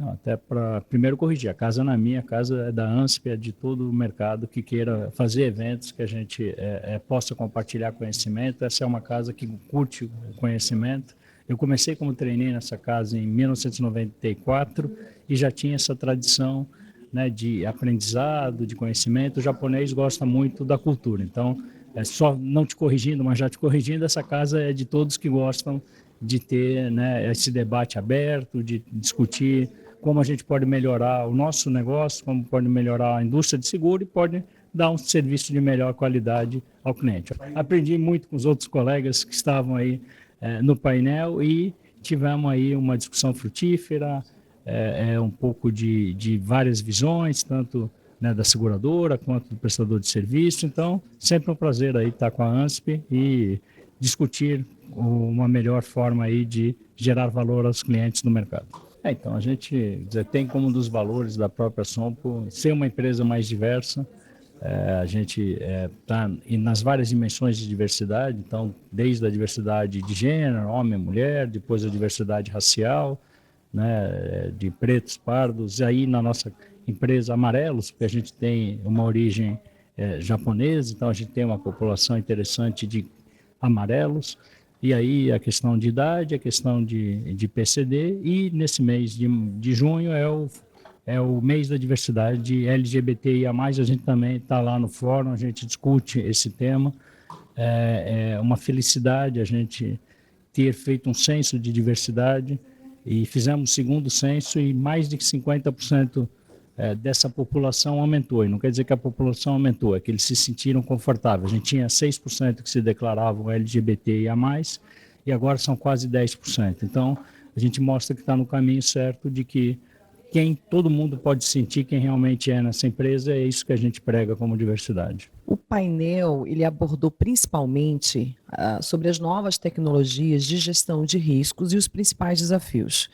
Não, até para primeiro corrigir, a casa não é minha, a casa é da ANSP, é de todo o mercado que queira fazer eventos, que a gente possa compartilhar conhecimento. Essa é uma casa que curte o conhecimento. Eu comecei como trainee nessa casa em 1994 e já tinha essa tradição, né, de aprendizado, de conhecimento. O japonês gosta muito da cultura, então, só não te corrigindo, mas já te corrigindo, essa casa é de todos que gostam de ter, né, esse debate aberto, de discutir como a gente pode melhorar o nosso negócio, como pode melhorar a indústria de seguro e pode dar um serviço de melhor qualidade ao cliente. Aprendi muito com os outros colegas que estavam aí no painel e tivemos aí uma discussão frutífera, um pouco de várias visões, tanto, né, da seguradora quanto do prestador de serviço. Então, sempre um prazer aí estar com a ANSP e discutir uma melhor forma aí de gerar valor aos clientes no mercado. Então, a gente tem como um dos valores da própria Sompo ser uma empresa mais diversa. A gente está nas várias dimensões de diversidade, então, desde a diversidade de gênero, homem e mulher, depois a diversidade racial, né, de pretos, pardos, e aí na nossa empresa amarelos, porque a gente tem uma origem japonesa, então a gente tem uma população interessante de amarelos. E aí a questão de idade, a questão de PCD, e nesse mês de junho é o mês da diversidade LGBTIA+, a gente também está lá no fórum, a gente discute esse tema. É uma felicidade a gente ter feito um censo de diversidade e fizemos o segundo censo e mais de 50% dessa população aumentou. E não quer dizer que a população aumentou, é que eles se sentiram confortáveis. A gente tinha 6% que se declaravam LGBTIA+, e agora são quase 10%. Então, a gente mostra que está no caminho certo de que todo mundo pode sentir quem realmente é nessa empresa, é isso que a gente prega como diversidade. O painel, ele abordou principalmente sobre as novas tecnologias de gestão de riscos e os principais desafios.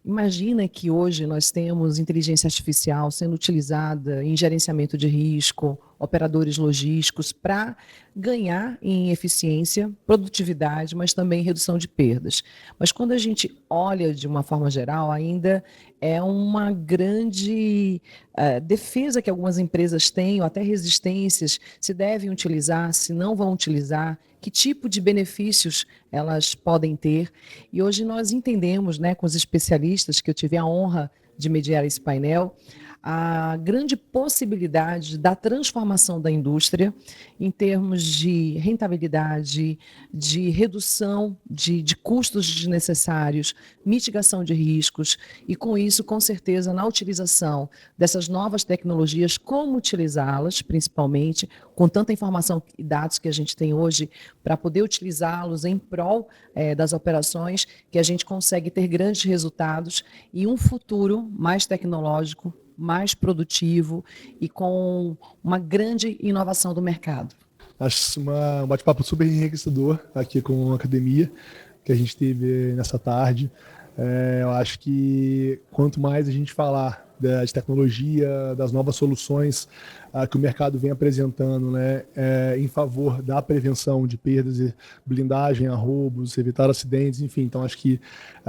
Imagina que hoje nós temos inteligência artificial sendo utilizada em gerenciamento de risco, operadores logísticos, para ganhar em eficiência, produtividade, mas também redução de perdas. Mas quando a gente olha de uma forma geral, ainda é uma grande defesa que algumas empresas têm, ou até resistências, se devem utilizar, se não vão utilizar, que tipo de benefícios elas podem ter. E hoje nós entendemos, né, com os especialistas, que eu tive a honra de mediar esse painel, a grande possibilidade da transformação da indústria em termos de rentabilidade, de redução de custos desnecessários, mitigação de riscos e, com isso, com certeza, na utilização dessas novas tecnologias, como utilizá-las, principalmente, com tanta informação e dados que a gente tem hoje, para poder utilizá-los em prol das operações, que a gente consegue ter grandes resultados e um futuro mais tecnológico, mais produtivo e com uma grande inovação do mercado. Acho um bate-papo super enriquecedor aqui com a academia que a gente teve nessa tarde. Eu acho que quanto mais a gente falar de tecnologia, das novas soluções que o mercado vem apresentando, né, em favor da prevenção de perdas e blindagem a roubos, evitar acidentes, enfim. Então, acho que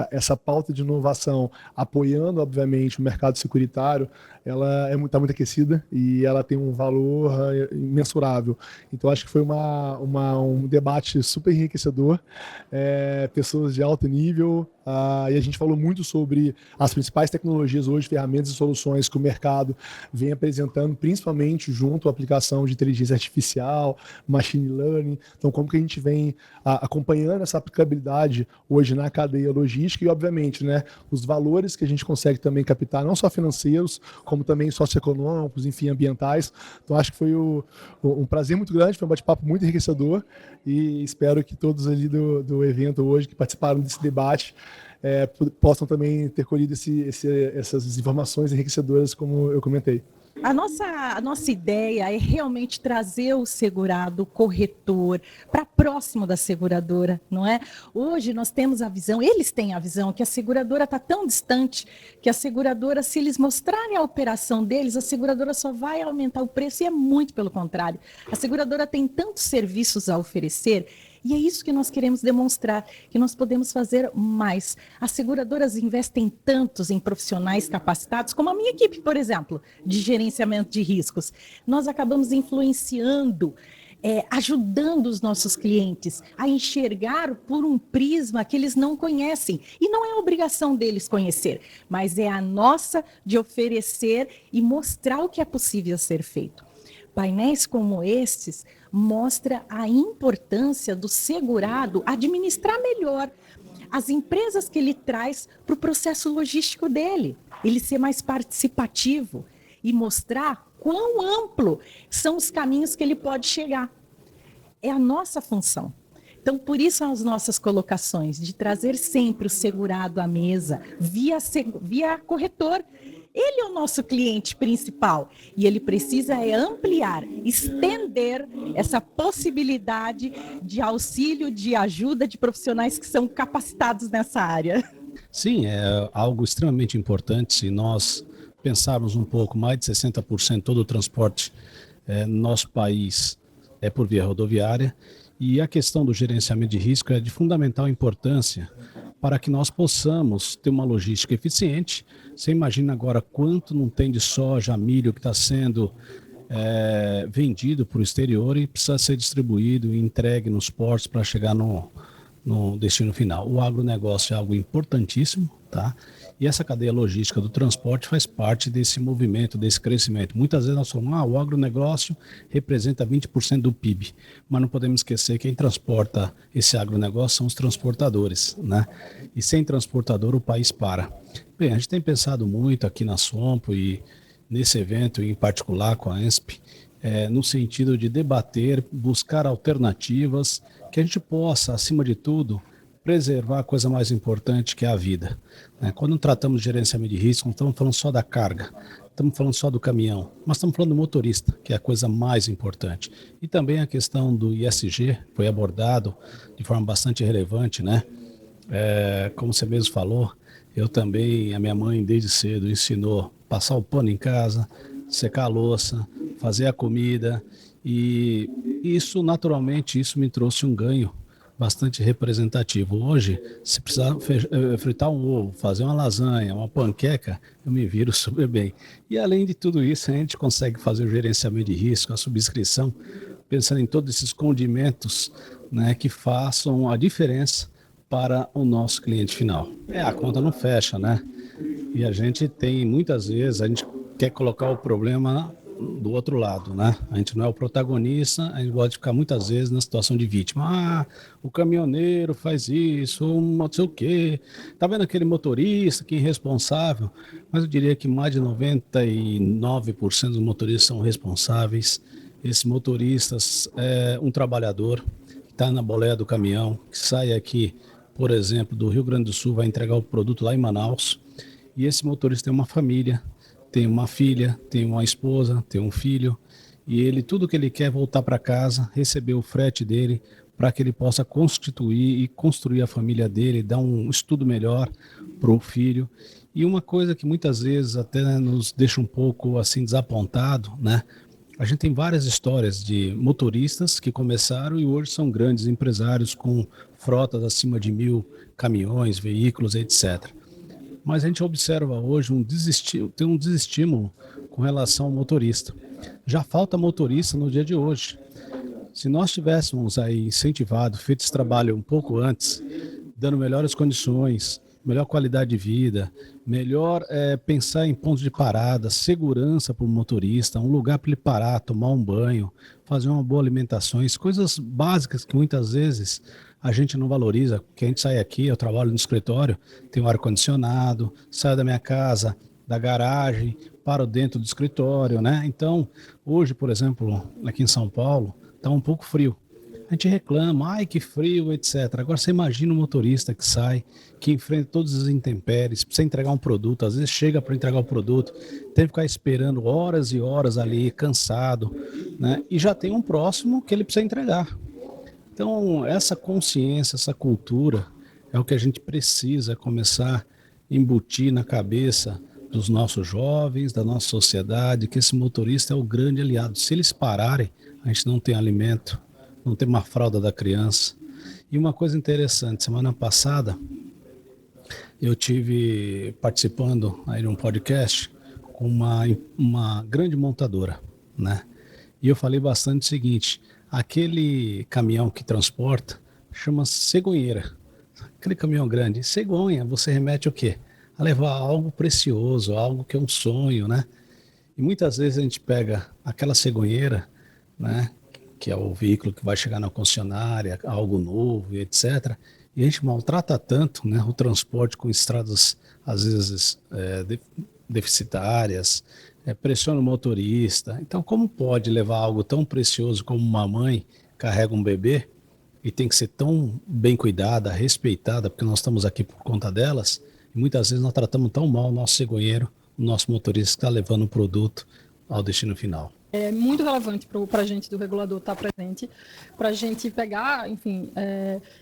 essa pauta de inovação, apoiando, obviamente, o mercado securitário, ela está muito aquecida e ela tem um valor imensurável. Então, acho que foi um debate super enriquecedor, pessoas de alto nível, e a gente falou muito sobre as principais tecnologias hoje, ferramentas e soluções que o mercado vem apresentando, principalmente junto à aplicação de inteligência artificial, machine learning. Então, como que a gente vem acompanhando essa aplicabilidade hoje na cadeia logística e, obviamente, né, os valores que a gente consegue também captar, não só financeiros, como também socioeconômicos, enfim, ambientais. Então, acho que foi um prazer muito grande, foi um bate-papo muito enriquecedor e espero que todos ali do evento hoje que participaram desse debate possam também ter colhido essas informações enriquecedoras, como eu comentei. A nossa ideia é realmente trazer o segurado, o corretor, para próximo da seguradora, não é? Hoje nós temos a visão, eles têm a visão que a seguradora está tão distante que a seguradora, se eles mostrarem a operação deles, a seguradora só vai aumentar o preço e é muito pelo contrário. A seguradora tem tantos serviços a oferecer E é isso que nós queremos demonstrar, que nós podemos fazer mais. As seguradoras investem tantos em profissionais capacitados, como a minha equipe, por exemplo, de gerenciamento de riscos. Nós acabamos influenciando, ajudando os nossos clientes a enxergar por um prisma que eles não conhecem. E não é obrigação deles conhecer, mas é a nossa de oferecer e mostrar o que é possível ser feito. Painéis como estes mostram a importância do segurado administrar melhor as empresas que ele traz para o processo logístico dele, ele ser mais participativo e mostrar quão amplo são os caminhos que ele pode chegar. É a nossa função. Então, por isso as nossas colocações de trazer sempre o segurado à mesa via corretor. Ele é o nosso cliente principal e ele precisa ampliar, estender essa possibilidade de auxílio, de ajuda de profissionais que são capacitados nessa área. Sim, é algo extremamente importante. Se nós pensarmos um pouco, mais de 60% todo o transporte no nosso país é por via rodoviária, e a questão do gerenciamento de risco é de fundamental importância para que nós possamos ter uma logística eficiente. Você imagina agora quanto não tem de soja, milho que está sendo vendido para o exterior e precisa ser distribuído e entregue nos portos para chegar no destino final. O agronegócio é algo importantíssimo, tá? E essa cadeia logística do transporte faz parte desse movimento, desse crescimento. Muitas vezes nós falamos, o agronegócio representa 20% do PIB, mas não podemos esquecer que quem transporta esse agronegócio são os transportadores, né? E sem transportador o país para. Bem, a gente tem pensado muito aqui na Sompo e nesse evento em particular com a ENSP, no sentido de debater, buscar alternativas que a gente possa, acima de tudo, preservar a coisa mais importante que é a vida. Quando tratamos de gerenciamento de risco, não estamos falando só da carga, estamos falando só do caminhão, mas estamos falando do motorista, que é a coisa mais importante. E também a questão do ISG foi abordado de forma bastante relevante, né? Como você mesmo falou, eu também, a minha mãe desde cedo ensinou passar o pano em casa, secar a louça, fazer a comida, e isso naturalmente isso me trouxe um ganho bastante representativo. Hoje, se precisar fritar um ovo, fazer uma lasanha, uma panqueca, eu me viro super bem. E além de tudo isso, a gente consegue fazer o gerenciamento de risco, a subscrição, pensando em todos esses condimentos, né, que façam a diferença para o nosso cliente final. A conta não fecha, né? E a gente tem, muitas vezes, a gente quer colocar o problema do outro lado, né? A gente não é o protagonista, a gente pode ficar muitas vezes na situação de vítima. O caminhoneiro faz isso, não sei o quê. Tá vendo aquele motorista que é irresponsável? Mas eu diria que mais de 99% dos motoristas são responsáveis. Esses motoristas, um trabalhador que está na boleia do caminhão, que sai aqui, por exemplo, do Rio Grande do Sul, vai entregar o produto lá em Manaus, e esse motorista tem uma família, tem uma filha, tem uma esposa, tem um filho, e ele, tudo que ele quer é voltar para casa, receber o frete dele, para que ele possa constituir e construir a família dele, dar um estudo melhor para o filho. E uma coisa que muitas vezes até nos deixa um pouco assim desapontado, né? A gente tem várias histórias de motoristas que começaram e hoje são grandes empresários com frotas acima de 1.000 caminhões, veículos, etc. Mas a gente observa hoje tem um desestímulo com relação ao motorista. Já falta motorista no dia de hoje. Se nós tivéssemos aí incentivado, feito esse trabalho um pouco antes, dando melhores condições, melhor qualidade de vida, melhor pensar em pontos de parada, segurança para o motorista, um lugar para ele parar, tomar um banho, fazer uma boa alimentação, coisas básicas que muitas vezes a gente não valoriza, porque a gente sai aqui, eu trabalho no escritório, tenho ar-condicionado, saio da minha casa, da garagem, paro dentro do escritório, né? Então, hoje, por exemplo, aqui em São Paulo, está um pouco frio. A gente reclama, ai que frio, etc. Agora você imagina um motorista que sai, que enfrenta todas as intempéries, precisa entregar um produto, às vezes chega para entregar o produto, tem que ficar esperando horas e horas ali, cansado, né? E já tem um próximo que ele precisa entregar. Então, essa consciência, essa cultura é o que a gente precisa começar a embutir na cabeça dos nossos jovens, da nossa sociedade, que esse motorista é o grande aliado. Se eles pararem, a gente não tem alimento, não tem uma fralda da criança, E uma coisa interessante, semana passada eu tive participando aí de um podcast com uma grande montadora, né? E eu falei bastante o seguinte, aquele caminhão que transporta chama cegonheira, aquele caminhão grande. Cegonha, você remete o quê? A levar algo precioso, algo que é um sonho, né? E muitas vezes a gente pega aquela cegonheira, né? Que é o veículo que vai chegar na concessionária, algo novo, etc. E a gente maltrata tanto, né? O transporte com estradas, às vezes, deficitárias, pressiona o motorista. Então, como pode levar algo tão precioso como uma mãe carrega um bebê e tem que ser tão bem cuidada, respeitada, porque nós estamos aqui por conta delas, e muitas vezes nós tratamos tão mal o nosso cegonheiro, o nosso motorista que está levando o produto ao destino final. É muito relevante para a gente do regulador estar presente, para a gente pegar, enfim,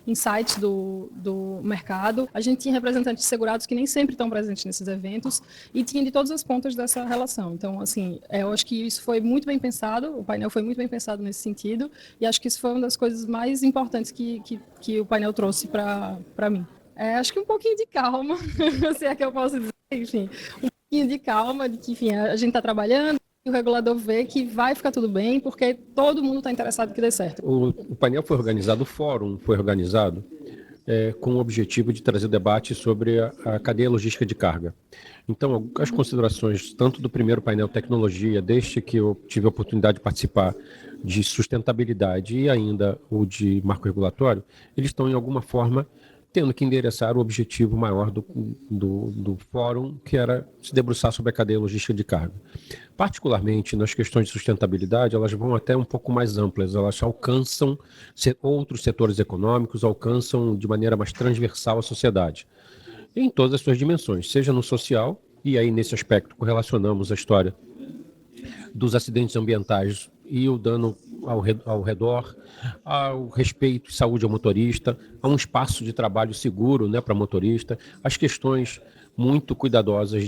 insights do mercado. A gente tinha representantes de segurados que nem sempre estão presentes nesses eventos e tinha de todas as pontas dessa relação. Então, assim, eu acho que isso foi muito bem pensado, o painel foi muito bem pensado nesse sentido e acho que isso foi uma das coisas mais importantes que o painel trouxe para mim. Acho que um pouquinho de calma, se é que eu posso dizer, enfim, um pouquinho de calma, de que, enfim, a gente está trabalhando, o regulador vê que vai ficar tudo bem, porque todo mundo está interessado que dê certo. O painel foi organizado, o fórum foi organizado com o objetivo de trazer debate sobre a cadeia logística de carga. Então, as considerações, tanto do primeiro painel tecnologia, desde que eu tive a oportunidade de participar de sustentabilidade e ainda o de marco regulatório, eles estão, em alguma forma, tendo que endereçar o objetivo maior do fórum, que era se debruçar sobre a cadeia logística de carga. Particularmente nas questões de sustentabilidade, elas vão até um pouco mais amplas, elas alcançam outros setores econômicos, alcançam de maneira mais transversal a sociedade, em todas as suas dimensões, seja no social, e aí nesse aspecto correlacionamos a história dos acidentes ambientais e o dano ao redor, ao respeito e saúde ao motorista, a um espaço de trabalho seguro, né, para motorista, as questões muito cuidadosas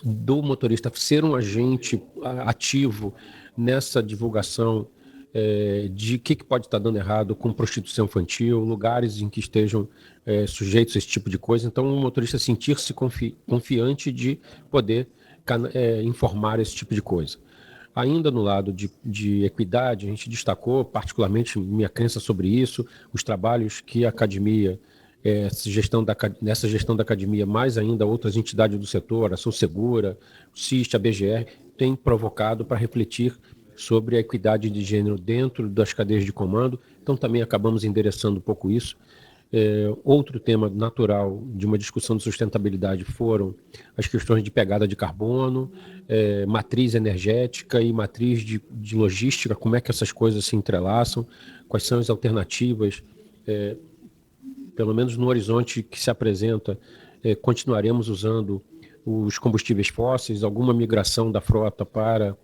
do motorista ser um agente ativo nessa divulgação de o que pode estar dando errado com prostituição infantil, lugares em que estejam sujeitos a esse tipo de coisa. Então, o motorista sentir-se confiante de poder informar esse tipo de coisa. Ainda no lado de equidade, a gente destacou particularmente minha crença sobre isso, os trabalhos que a academia, nessa gestão da academia, mais ainda outras entidades do setor, a Sousegura, o CIST, a BGR, têm provocado para refletir sobre a equidade de gênero dentro das cadeias de comando. Então também acabamos endereçando um pouco isso. Outro tema natural de uma discussão de sustentabilidade foram as questões de pegada de carbono, matriz energética e matriz de logística, como é que essas coisas se entrelaçam, quais são as alternativas, pelo menos no horizonte que se apresenta, continuaremos usando os combustíveis fósseis, alguma migração da frota para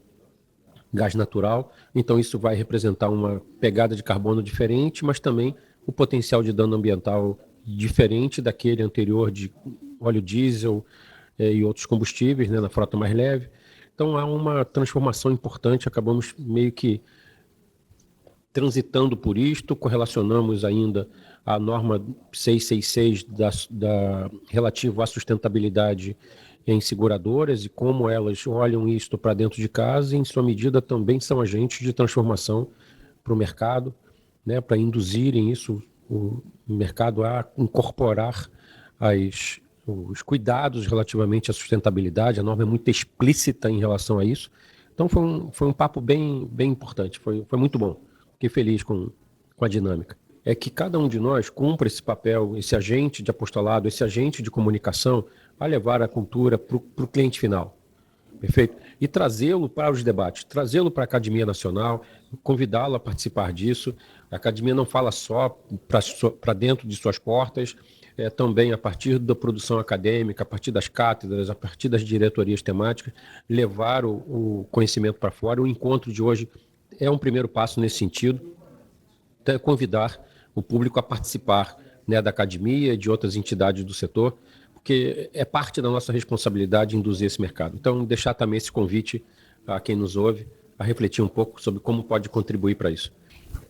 gás natural, então isso vai representar uma pegada de carbono diferente, mas também o potencial de dano ambiental diferente daquele anterior de óleo diesel e outros combustíveis, né, na frota mais leve. Então há uma transformação importante, acabamos meio que transitando por isto, correlacionamos ainda a norma 666 relativa à sustentabilidade em seguradoras e como elas olham isto para dentro de casa e, em sua medida, também são agentes de transformação para o mercado, né, para induzirem isso, o mercado a incorporar os cuidados relativamente à sustentabilidade. A norma é muito explícita em relação a isso. Então foi um papo bem importante, foi muito bom. Fiquei feliz com a dinâmica. É que cada um de nós cumpra esse papel, esse agente de apostolado, esse agente de comunicação, a levar a cultura para o cliente final. Perfeito? E trazê-lo para os debates, trazê-lo para a Academia Nacional, convidá-lo a participar disso. A Academia não fala só para dentro de suas portas, também a partir da produção acadêmica, a partir das cátedras, a partir das diretorias temáticas, levar o conhecimento para fora. O encontro de hoje é um primeiro passo nesse sentido, convidar o público a participar, né, da Academia e de outras entidades do setor, porque é parte da nossa responsabilidade induzir esse mercado. Então, deixar também esse convite a quem nos ouve a refletir um pouco sobre como pode contribuir para isso.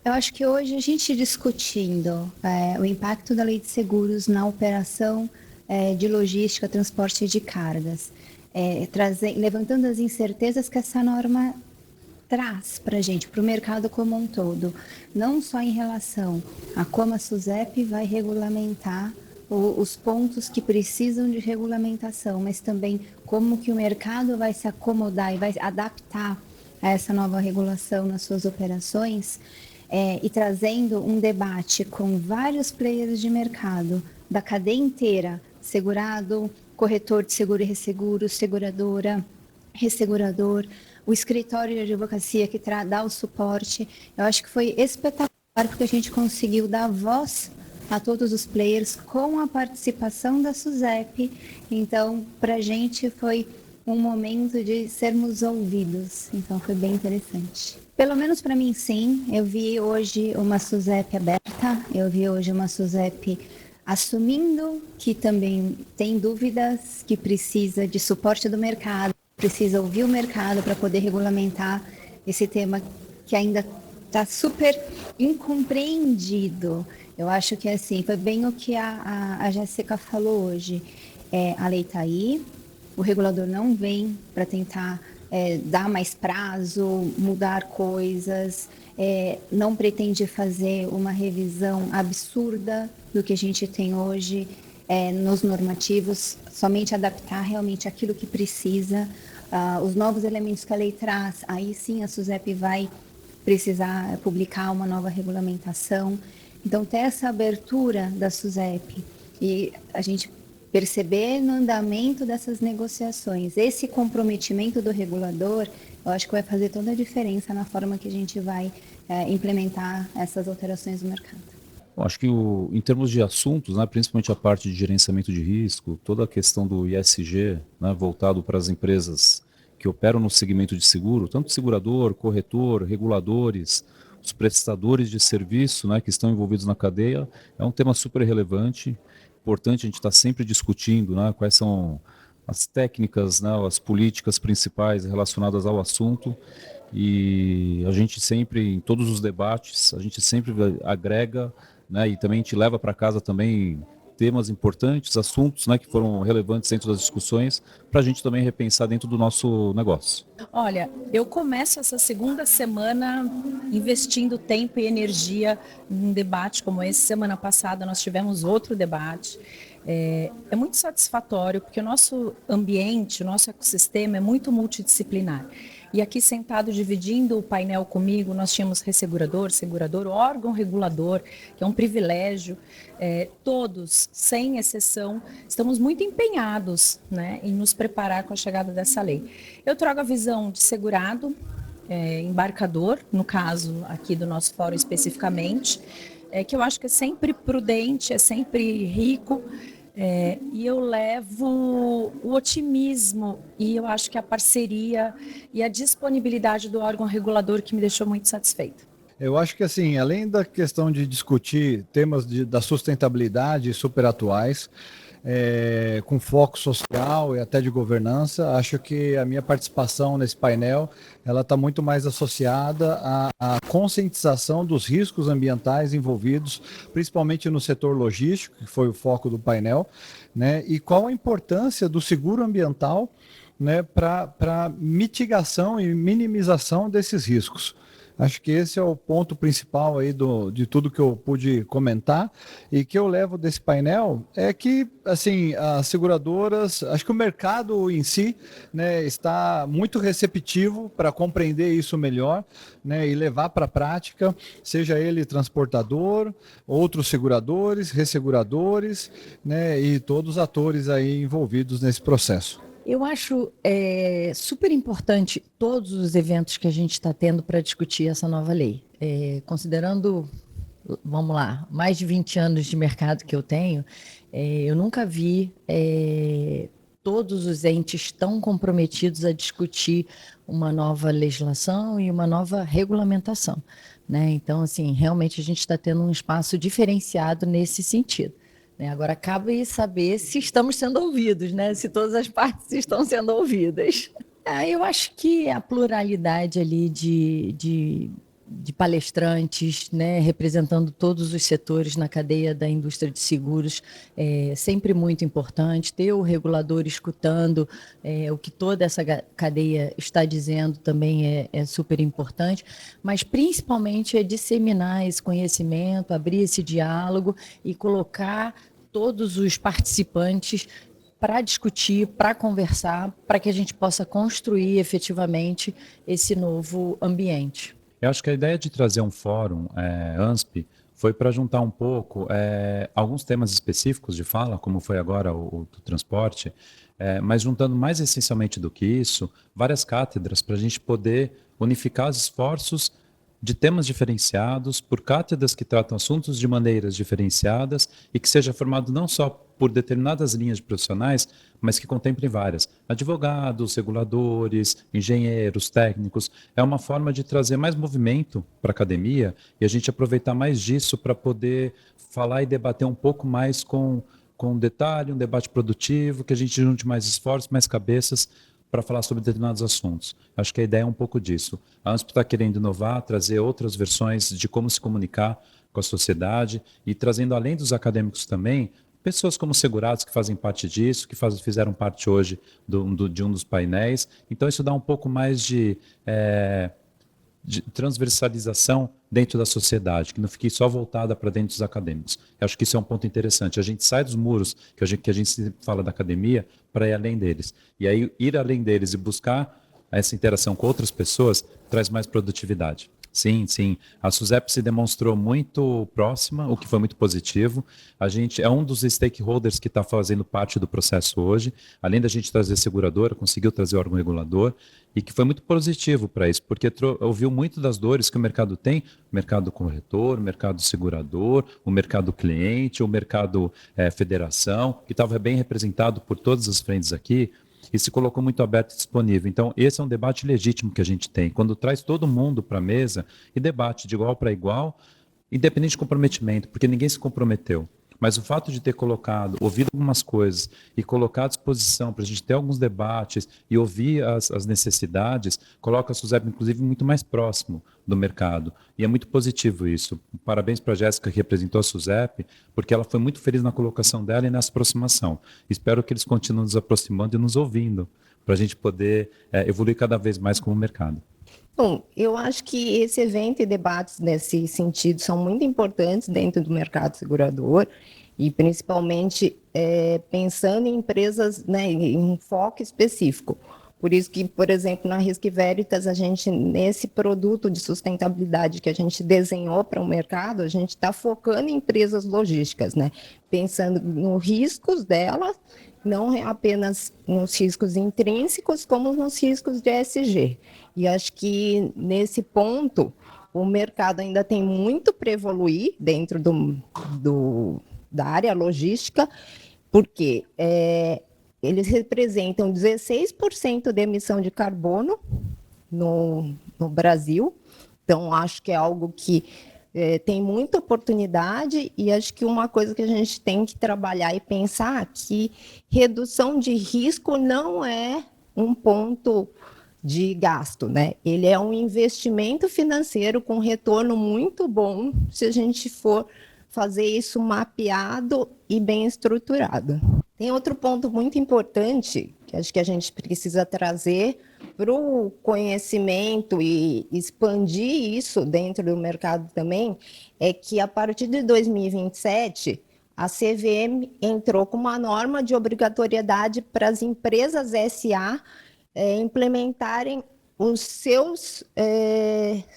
Eu acho que hoje a gente discutindo o impacto da lei de seguros na operação de logística, transporte de cargas, levantando as incertezas que essa norma traz para a gente, para o mercado como um todo, não só em relação a como a SUSEP vai regulamentar os pontos que precisam de regulamentação, mas também como que o mercado vai se acomodar e vai adaptar a essa nova regulação nas suas operações, e trazendo um debate com vários players de mercado, da cadeia inteira, segurado, corretor de seguro e resseguro, seguradora, ressegurador, o escritório de advocacia que dá o suporte. Eu acho que foi espetacular porque a gente conseguiu dar voz a todos os players com a participação da SUSEP. Então, para a gente foi um momento de sermos ouvidos. Então, foi bem interessante. Pelo menos para mim, sim. Eu vi hoje uma SUSEP aberta, eu vi hoje uma SUSEP assumindo que também tem dúvidas, que precisa de suporte do mercado, precisa ouvir o mercado para poder regulamentar esse tema que ainda está super incompreendido. Eu acho que assim, foi bem o que a Jéssica falou hoje. A lei está aí, o regulador não vem para tentar dar mais prazo, mudar coisas, não pretende fazer uma revisão absurda do que a gente tem hoje nos normativos, somente adaptar realmente aquilo que precisa, os novos elementos que a lei traz, aí sim a SUSEP vai precisar publicar uma nova regulamentação. Então, ter essa abertura da SUSEP e a gente perceber no andamento dessas negociações, esse comprometimento do regulador, eu acho que vai fazer toda a diferença na forma que a gente vai implementar essas alterações no mercado. Bom, acho que em termos de assuntos, né, principalmente a parte de gerenciamento de risco, toda a questão do ISG, né, voltado para as empresas que operam no segmento de seguro, tanto segurador, corretor, reguladores, os prestadores de serviço, né, que estão envolvidos na cadeia, é um tema super relevante. Importante a gente estar sempre discutindo, né, quais são as técnicas, né, as políticas principais relacionadas ao assunto, e a gente sempre, em todos os debates, a gente sempre agrega, né, e também a gente leva para casa também temas importantes, assuntos, né, que foram relevantes dentro das discussões, para a gente também repensar dentro do nosso negócio. Olha, eu começo essa segunda semana investindo tempo e energia num debate como esse. Semana passada nós tivemos outro debate. É muito satisfatório porque o nosso ambiente, o nosso ecossistema é muito multidisciplinar. E aqui sentado, dividindo o painel comigo, nós tínhamos ressegurador, segurador, órgão regulador, que é um privilégio. Todos, sem exceção, estamos muito empenhados, né, em nos preparar com a chegada dessa lei. Eu trago a visão de segurado, embarcador, no caso aqui do nosso fórum especificamente, que eu acho que é sempre prudente, é sempre rico, e eu levo o otimismo e eu acho que a parceria e a disponibilidade do órgão regulador que me deixou muito satisfeita. Eu acho que, assim, além da questão de discutir temas da sustentabilidade super atuais, com foco social e até de governança, acho que a minha participação nesse painel ela está muito mais associada à conscientização dos riscos ambientais envolvidos, principalmente no setor logístico, que foi o foco do painel, né, e qual a importância do seguro ambiental, né, para mitigação e minimização desses riscos. Acho que esse é o ponto principal aí de tudo que eu pude comentar, e que eu levo desse painel é que, assim, as seguradoras, acho que o mercado em si, né, está muito receptivo para compreender isso melhor, né, e levar para a prática, seja ele transportador, outros seguradores, resseguradores, né, e todos os atores aí envolvidos nesse processo. Eu acho super importante todos os eventos que a gente está tendo para discutir essa nova lei. Considerando, vamos lá, mais de 20 anos de mercado que eu tenho, eu nunca vi todos os entes tão comprometidos a discutir uma nova legislação e uma nova regulamentação, né? Então, assim, realmente a gente está tendo um espaço diferenciado nesse sentido. Agora, cabe saber se estamos sendo ouvidos, né? Se todas as partes estão sendo ouvidas. Eu acho que a pluralidade ali de de palestrantes, né, representando todos os setores na cadeia da indústria de seguros, é sempre muito importante. Ter o regulador escutando o que toda essa cadeia está dizendo também é super importante, mas principalmente é disseminar esse conhecimento, abrir esse diálogo e colocar todos os participantes para discutir, para conversar, para que a gente possa construir efetivamente esse novo ambiente. Eu acho que a ideia de trazer um fórum ANSP foi para juntar um pouco alguns temas específicos de fala, como foi agora o do transporte, mas juntando mais essencialmente do que isso, várias cátedras para a gente poder unificar os esforços de temas diferenciados, por cátedras que tratam assuntos de maneiras diferenciadas e que seja formado não só por determinadas linhas de profissionais, mas que contemplem várias. Advogados, reguladores, engenheiros, técnicos. É uma forma de trazer mais movimento para a academia e a gente aproveitar mais disso para poder falar e debater um pouco mais com detalhe, um debate produtivo, que a gente junte mais esforços, mais cabeças para falar sobre determinados assuntos. Acho que a ideia é um pouco disso. A ANSP está querendo inovar, trazer outras versões de como se comunicar com a sociedade e trazendo, além dos acadêmicos também, pessoas como segurados que fazem parte disso, que fizeram parte hoje de um dos painéis. Então, isso dá um pouco mais de transversalização dentro da sociedade, que não fique só voltada para dentro dos acadêmicos. Eu acho que isso é um ponto interessante. A gente sai dos muros que a gente fala da academia para ir além deles. E aí, ir além deles e buscar essa interação com outras pessoas traz mais produtividade. Sim, sim. A SUSEP se demonstrou muito próxima, o que foi muito positivo. A gente é um dos stakeholders que está fazendo parte do processo hoje. Além da gente trazer seguradora, conseguiu trazer o órgão regulador, e que foi muito positivo para isso, porque ouviu muito das dores que o mercado tem, o mercado corretor, o mercado segurador, o mercado cliente, o mercado federação, que estava bem representado por todas as frentes aqui, e se colocou muito aberto e disponível. Então, esse é um debate legítimo que a gente tem, quando traz todo mundo para a mesa e debate de igual para igual, independente de comprometimento, porque ninguém se comprometeu. Mas o fato de ter ouvido algumas coisas e colocar à disposição para a gente ter alguns debates e ouvir as necessidades, coloca a SUSEP, inclusive, muito mais próximo do mercado. E é muito positivo isso. Parabéns para a Jéssica, que representou a SUSEP, porque ela foi muito feliz na colocação dela e nessa aproximação. Espero que eles continuem nos aproximando e nos ouvindo, para a gente poder evoluir cada vez mais como mercado. Bom, eu acho que esse evento e debates nesse sentido são muito importantes dentro do mercado segurador e principalmente pensando em empresas, né, em um foco específico. Por isso que, por exemplo, na Risk Veritas, a gente, nesse produto de sustentabilidade que a gente desenhou para o mercado, a gente está focando em empresas logísticas, né, pensando nos riscos delas, não apenas nos riscos intrínsecos, como nos riscos de ESG. E acho que, nesse ponto, o mercado ainda tem muito para evoluir dentro da área logística, porque eles representam 16% de emissão de carbono no Brasil. Então, acho que é algo que tem muita oportunidade e acho que uma coisa que a gente tem que trabalhar e pensar que redução de risco não é um ponto de gasto, né? Ele é um investimento financeiro com retorno muito bom se a gente for fazer isso mapeado e bem estruturado. Tem outro ponto muito importante que acho que a gente precisa trazer para o conhecimento e expandir isso dentro do mercado também, é que a partir de 2027, a CVM entrou com uma norma de obrigatoriedade para as empresas SA implementarem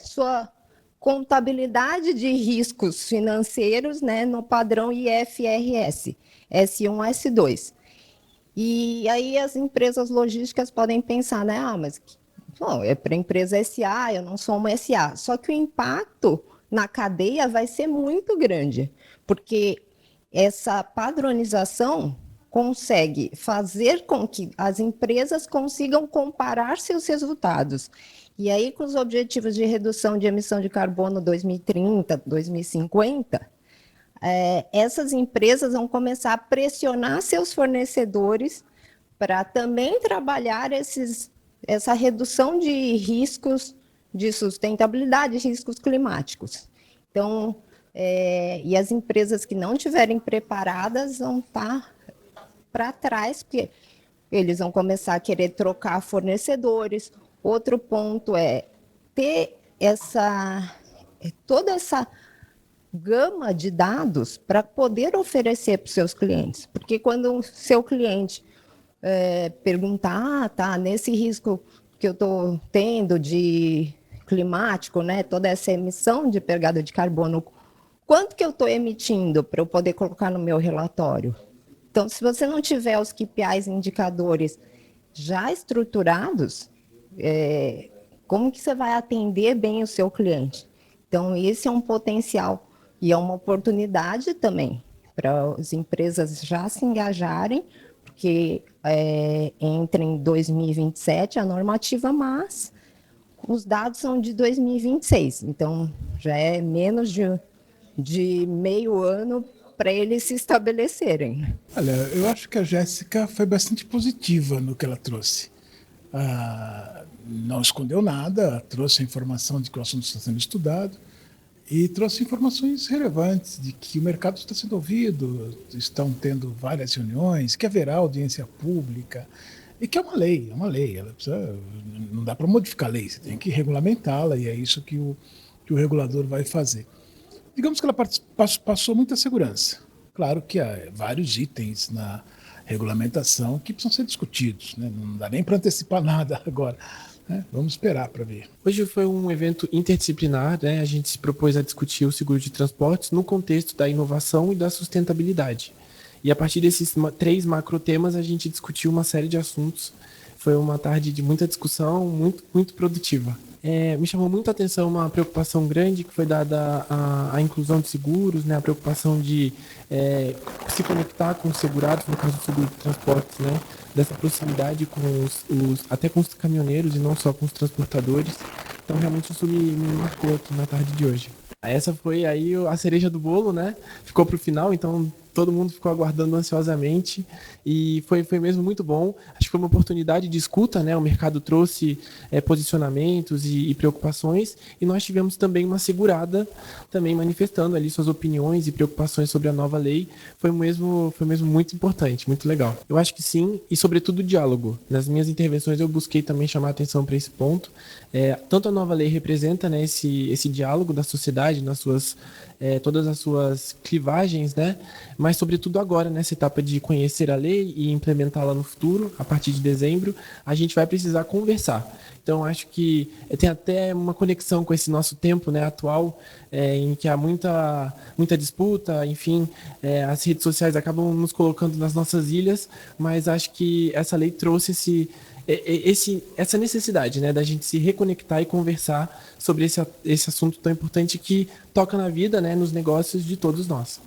sua contabilidade de riscos financeiros, né, no padrão IFRS, S1, S2. E aí as empresas logísticas podem pensar, né, mas bom, é para a empresa SA, eu não sou uma SA. Só que o impacto na cadeia vai ser muito grande, porque essa padronização consegue fazer com que as empresas consigam comparar seus resultados. E aí, com os objetivos de redução de emissão de carbono 2030, 2050, essas empresas vão começar a pressionar seus fornecedores para também trabalhar essa redução de riscos de sustentabilidade e riscos climáticos. Então, e as empresas que não estiverem preparadas vão estar para trás, porque eles vão começar a querer trocar fornecedores. Outro ponto é ter toda essa gama de dados para poder oferecer para os seus clientes. Porque quando o seu cliente perguntar, tá, nesse risco que eu estou tendo de climático, né, toda essa emissão de pegada de carbono, quanto que eu estou emitindo para eu poder colocar no meu relatório? Então, se você não tiver os KPIs indicadores já estruturados, como que você vai atender bem o seu cliente? Então, esse é um potencial e é uma oportunidade também para as empresas já se engajarem, porque entra em 2027 a normativa, mas os dados são de 2026, então já é menos de meio ano para eles se estabelecerem. Olha, eu acho que a Jéssica foi bastante positiva no que ela trouxe. Não escondeu nada, trouxe a informação de que o assunto está sendo estudado e trouxe informações relevantes de que o mercado está sendo ouvido, estão tendo várias reuniões, que haverá audiência pública e que é uma lei, ela precisa, não dá para modificar a lei, você tem que regulamentá-la e é isso que o regulador vai fazer. Digamos que ela passou muita segurança. Claro que há vários itens na regulamentação que precisam ser discutidos, né? Não dá nem para antecipar nada agora, né? Vamos esperar para ver. Hoje foi um evento interdisciplinar, né? A gente se propôs a discutir o seguro de transportes no contexto da inovação e da sustentabilidade. E a partir desses 3 macrotemas, a gente discutiu uma série de assuntos. Foi uma tarde de muita discussão, muito, muito produtiva. Me chamou muito a atenção uma preocupação grande que foi dada à inclusão de seguros, né? A preocupação de se conectar com os segurados, no caso do seguro de transportes, né? Dessa proximidade com até com os caminhoneiros e não só com os transportadores. Então, realmente, isso me marcou aqui na tarde de hoje. Essa foi aí a cereja do bolo, né? Ficou para o final, então todo mundo ficou aguardando ansiosamente e foi mesmo muito bom. Acho que foi uma oportunidade de escuta, né? O mercado trouxe posicionamentos e preocupações e nós tivemos também uma segurada também manifestando ali suas opiniões e preocupações sobre a nova lei. Foi mesmo muito importante, muito legal. Eu acho que sim, e sobretudo o diálogo. Nas minhas intervenções eu busquei também chamar a atenção para esse ponto. Tanto a nova lei representa, né, esse diálogo da sociedade nas suas todas as suas clivagens, né? Mas sobretudo agora, nessa etapa de conhecer a lei e implementá-la no futuro, a partir de dezembro, a gente vai precisar conversar. Então, acho que tem até uma conexão com esse nosso tempo, né, atual, em que há muita disputa, enfim, as redes sociais acabam nos colocando nas nossas ilhas, mas acho que essa lei trouxe essa necessidade, né, da gente se reconectar e conversar sobre esse assunto tão importante que toca na vida, né, nos negócios de todos nós.